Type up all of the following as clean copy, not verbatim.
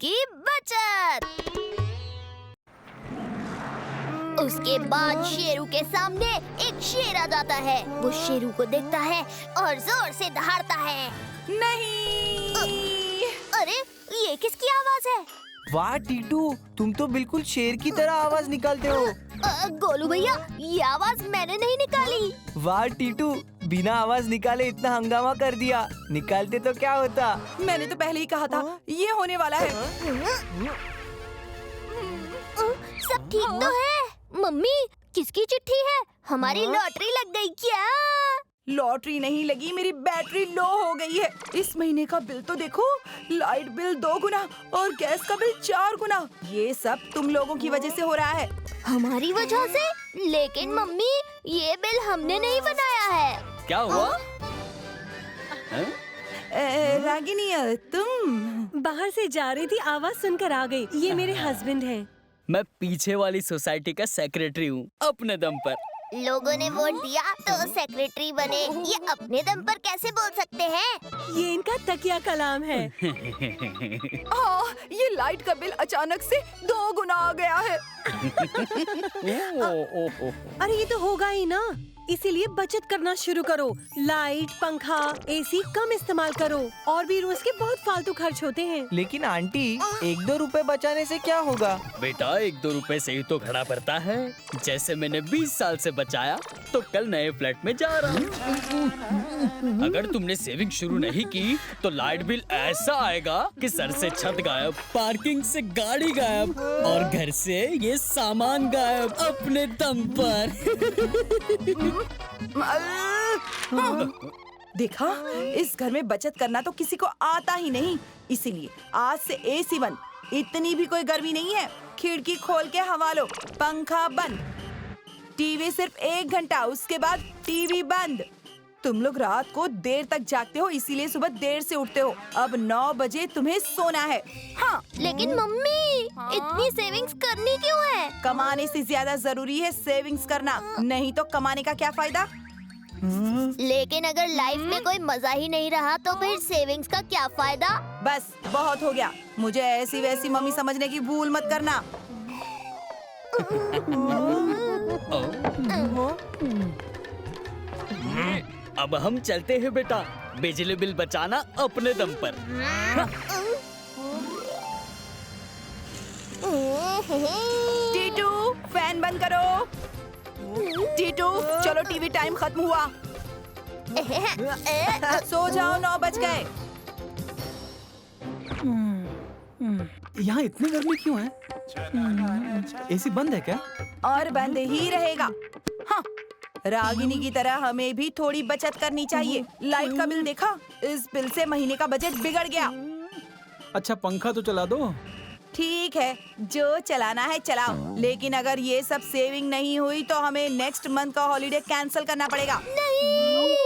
की बचत। उसके बाद शेरू के सामने एक शेर आ जाता है। वो शेरू को देखता है और जोर से दहाड़ता है। नहीं। अरे ये किसकी आवाज है? वाह टीटू, तुम तो बिल्कुल शेर की तरह आवाज निकालते हो। गोलू भैया, ये आवाज मैंने नहीं निकाली। वाह टीटू, बिना आवाज निकाले इतना हंगामा कर दिया। निकालते तो क्या होता। मैंने तो पहले ही कहा था ये होने वाला है। सब ठीक तो है? मम्मी, किसकी चिट्ठी है? हमारी लॉटरी लग गई क्या? लॉटरी नहीं लगी, मेरी बैटरी लो हो गई है। इस महीने का बिल तो देखो, लाइट बिल 2 गुना और गैस का बिल 4 गुना। ये सब तुम लोगों की वजह से हो रहा है। हमारी वजह से? लेकिन मम्मी, ये बिल हमने नहीं बनाया है। क्या हुआ? रागिनी, तुम बाहर से जा रही थी, आवाज सुनकर आ गई। ये मेरे हस्बैंड हैं। मैं पीछे वाली सोसाइटी का सेक्रेटरी हूँ, अपने दम पर। लोगों ने वोट दिया तो सेक्रेटरी बने। ये अपने दम पर कैसे बोल सकते हैं? ये इनका तकिया कलाम है। ये लाइट का बिल अचानक से 2 गुना आ गया है। अरे ये तो होगा ही ना, इसीलिए बचत करना शुरू करो। लाइट, पंखा, एसी कम इस्तेमाल करो। और भी रोज के बहुत फालतू खर्च होते हैं। लेकिन आंटी, 1-2 रुपए बचाने से क्या होगा? बेटा, 1-2 रुपए से ही तो घड़ा भरता है। जैसे मैंने 20 साल से बचाया तो कल नए फ्लैट में जा रहा हूँ। अगर तुमने सेविंग शुरू नहीं की तो लाइट बिल ऐसा आएगा कि सर से छत गायब, पार्किंग से गाड़ी गायब और घर से ये सामान गायब, अपने दम पर। देखा, इस घर में बचत करना तो किसी को आता ही नहीं। इसीलिए आज से एसी बंद। इतनी भी कोई गर्मी नहीं है। खिड़की खोल के हवा लो, पंखा बंद, टीवी सिर्फ 1 घंटा, उसके बाद टीवी बंद। तुम लोग रात को देर तक जागते हो, इसीलिए सुबह देर से उठते हो। अब 9 बजे तुम्हें सोना है। हाँ, लेकिन मम्मी, इतनी सेविंग्स करनी क्यों है? कमाने से ज्यादा जरूरी है सेविंग्स करना, नहीं तो कमाने का क्या फायदा। लेकिन अगर लाइफ में कोई मजा ही नहीं रहा तो फिर सेविंग्स का क्या फायदा? बस बहुत हो गया। मुझे ऐसी वैसी मम्मी समझने की भूल मत करना। अब हम चलते हैं बेटा, बिजली बिल बचाना अपने दम पर। टीटू, फैन बंद करो। टीटू, चलो टीवी टाइम खत्म हुआ। सो जाओ, 9 बज गए। यहाँ इतनी गर्मी क्यों है? एसी बंद है क्या? और बंद ही रहेगा। हाँ, रागिनी की तरह हमें भी थोड़ी बचत करनी चाहिए। लाइट का बिल देखा? इस बिल से महीने का बजट बिगड़ गया। अच्छा, पंखा तो चला दो। ठीक है, जो चलाना है चलाओ, लेकिन अगर ये सब सेविंग नहीं हुई तो हमें नेक्स्ट मंथ का हॉलिडे कैंसिल करना पड़ेगा। नहीं,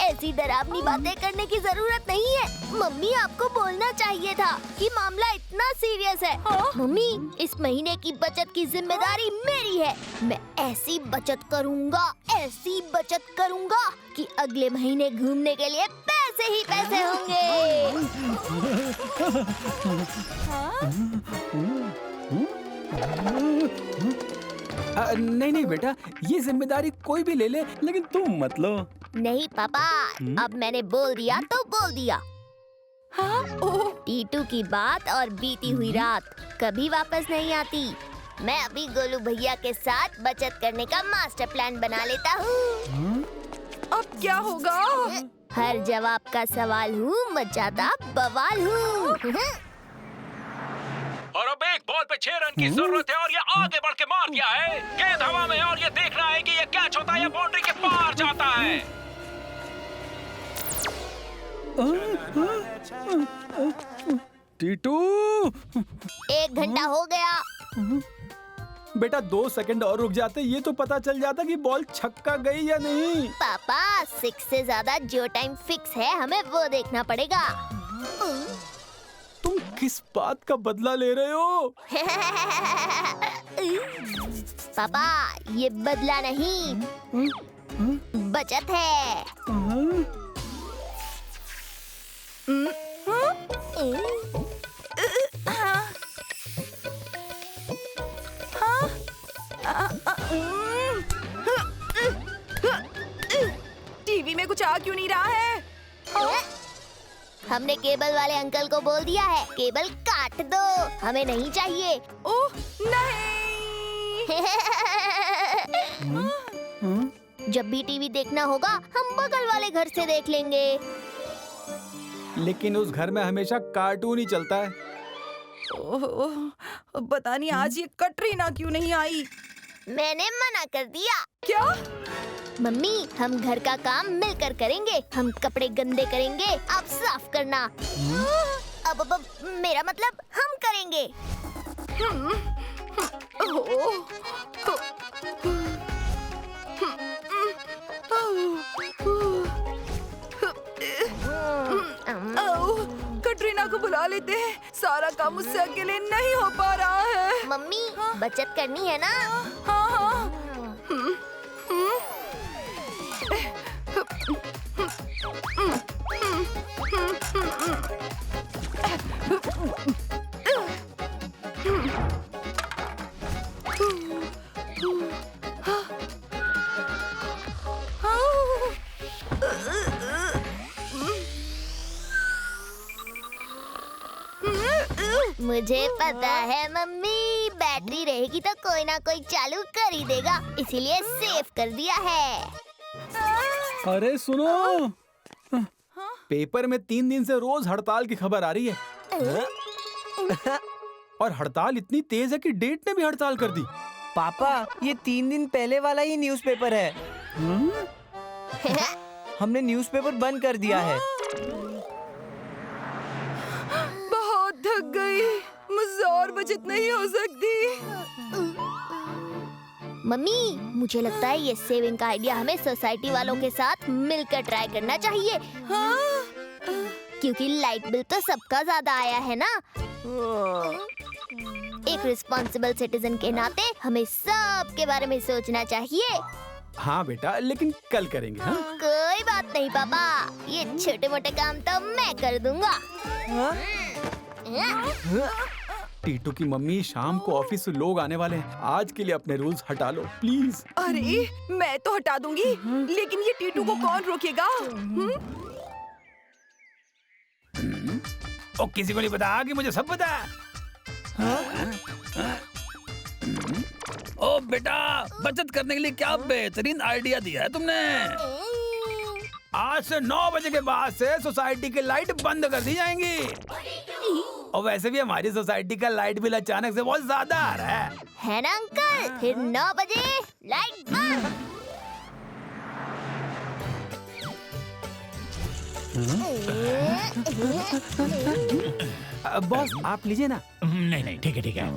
ऐसी डरावनी बातें करने की जरूरत नहीं है। मम्मी, आपको बोलना चाहिए था कि मामला इतना सीरियस है। मम्मी, इस महीने की बचत की जिम्मेदारी मेरी है। मैं ऐसी बचत करूँगा कि अगले महीने घूमने के लिए पैसे ही पैसे होंगे। नहीं बेटा, ये जिम्मेदारी कोई भी ले ले, लेकिन तुम मत लो। नहीं पापा, अब मैंने बोल दिया तो बोल दिया। टीटू की बात और बीती हुई रात कभी वापस नहीं आती। मैं अभी गोलू भैया के साथ बचत करने का मास्टर प्लान बना लेता हूँ। अब क्या होगा? हर जवाब का सवाल हूँ, मचाता बवाल हूँ। और अब एक बॉल पे 6 रन की जरूरत है और ये आगे बढ़ के मार दिया है। गेंद हवा में और ये देख रहा है कि ये कैच होता है या बाउंड्री के पार जाता है। टीटू, 1 घंटा हो गया। बेटा 2 सेकंड और रुक जाते, ये तो पता चल जाता कि बॉल छक्का गई या नहीं। पापा, 6 से ज्यादा जो टाइम फिक्स है हमें वो देखना पड़ेगा। तुम किस बात का बदला ले रहे हो? पापा, ये बदला नहीं, बचत है। हमने केबल वाले अंकल को बोल दिया है, केबल काट दो, हमें नहीं चाहिए। ओह नहीं। जब भी टीवी देखना होगा हम बगल वाले घर से देख लेंगे। लेकिन उस घर में हमेशा कार्टून ही चलता है। ओह, पता नहीं आज ये कटरीना क्यों नहीं आई। मैंने मना कर दिया। क्या? मम्मी, हम घर का काम मिलकर करेंगे। हम कपड़े गंदे करेंगे, आप साफ करना। अब मेरा मतलब हम करेंगे। कटरीना को बुला लेते हैं, सारा काम मुझसे अकेले नहीं हो पा रहा है। मम्मी, बचत करनी है ना? हाँ हाँ। मुझे पता है मम्मी, बैटरी रहेगी तो कोई ना कोई चालू कर ही देगा, इसीलिए सेव कर दिया है। अरे सुनो, पेपर में 3 दिन से रोज हड़ताल की खबर आ रही है। और हड़ताल इतनी तेज है कि डेट ने भी हड़ताल कर दी। पापा, ये 3 दिन पहले वाला ही न्यूज़पेपर है। हमने न्यूज़पेपर बंद कर दिया है। बहुत थक गई, मुझसे और बचत नहीं हो सकती। मम्मी, मुझे लगता है ये सेविंग का आइडिया हमें सोसाइटी वालों के साथ मिलकर ट्राई करना चाहिए। हाँ? क्योंकि लाइट बिल तो सबका ज्यादा आया है ना। एक रिस्पॉन्सिबल सिटीजन के नाते हमें सब के बारे में सोचना चाहिए। हाँ बेटा, लेकिन कल करेंगे। हाँ? कोई बात नहीं पापा, ये छोटे मोटे काम तो मैं कर दूंगा। टीटू की मम्मी, शाम को ऑफिस से लोग आने वाले हैं, आज के लिए अपने रूल्स हटा लो प्लीज। अरे मैं तो हटा दूंगी, लेकिन ये टीटू को कौन रोकेगा? ओ, किसी को नहीं पता कि मुझे सब पता है। ओ बेटा, बचत करने के लिए क्या बेहतरीन आइडिया दिया है तुमने। आज से 9 बजे के बाद से सोसाइटी की लाइट बंद कर दी जाएंगी। और वैसे भी हमारी सोसाइटी का लाइट बिल अचानक से बहुत ज्यादा आ रहा है ना अंकल? फिर 9 बजे लाइट बंद। बॉस, आप लीजिए ना। नहीं नहीं, ठीक है ठीक है।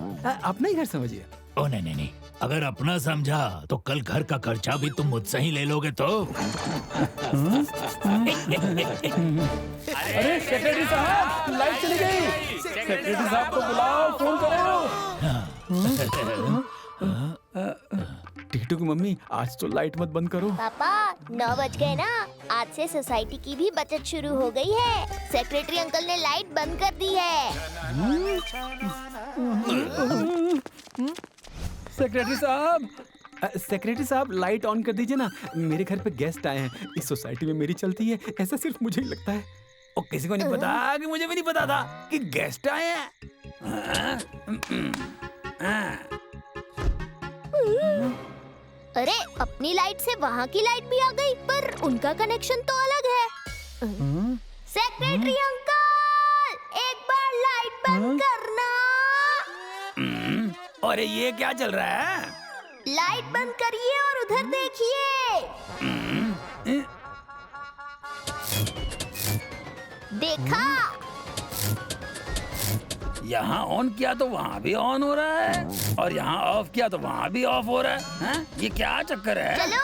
अपना ही घर समझिए। ओ नहीं नहीं नहीं, अगर अपना समझा तो कल घर का खर्चा भी तुम मुझसे ही ले लोगे तो। अरे सेक्रेटरी साहब, लाइट चली गई। सेक्रेटरी साहब को बुलाओ, फोन करो। टीटू की मम्मी, आज तो लाइट मत बंद करो। पापा, 9 बज गए ना, आज से सोसाइटी की भी बचत शुरू हो गई है। सेक्रेटरी अंकल ने लाइट बंद कर दी है। सेक्रेटरी साहब, लाइट ऑन कर दीजिए ना। मेरे घर पे गेस्ट आए हैं, इस सोसाइटी में मेरी चलती है, ऐसा सिर्फ मुझे ही लगता है। और किसी को नहीं पता कि मुझे भी नहीं पता था कि गेस्ट आए हैं। अरे, अपनी लाइट से वहाँ की लाइट भी आ गई, पर उनका कनेक्शन तो अलग है। सेक्रेटरी अंकल, एक बार लाइट बंद करना। अरे ये क्या चल रहा है? लाइट बंद करिए और उधर देखिए। देखा? यहाँ ऑन किया तो वहाँ भी ऑन हो रहा है, और यहाँ ऑफ किया तो वहाँ भी ऑफ हो रहा है। हाँ? ये क्या चक्कर है? चलो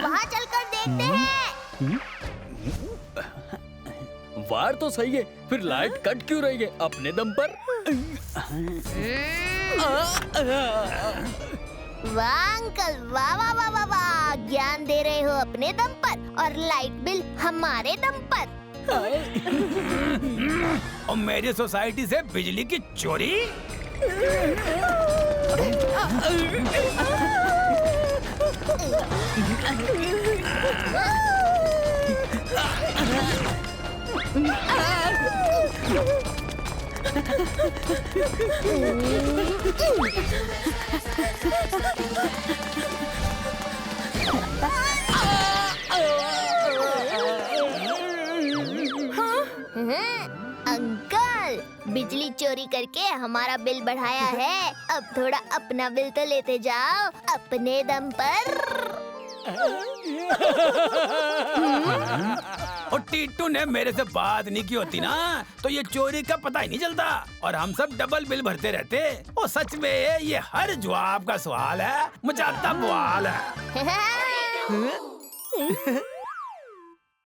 वहाँ चलकर देखते हैं। वार तो सही है, फिर लाइट कट क्यों रही है अपने दम पर? वाह अंकल, वाह वाह वाह वाह वाह, ज्ञान दे रहे हो अपने दम पर और लाइट बिल हमारे दम पर। और मेरी सोसाइटी से बिजली की चोरी? अंकल, बिजली चोरी करके हमारा बिल बढ़ाया है। अब थोड़ा अपना बिल तो लेते जाओ अपने दम पर। और टीटू ने मेरे से बात नहीं की होती ना तो ये चोरी का पता ही नहीं चलता और हम सब डबल बिल भरते रहते। और सच में ये हर जवाब का सवाल है, मचाता बवाल है।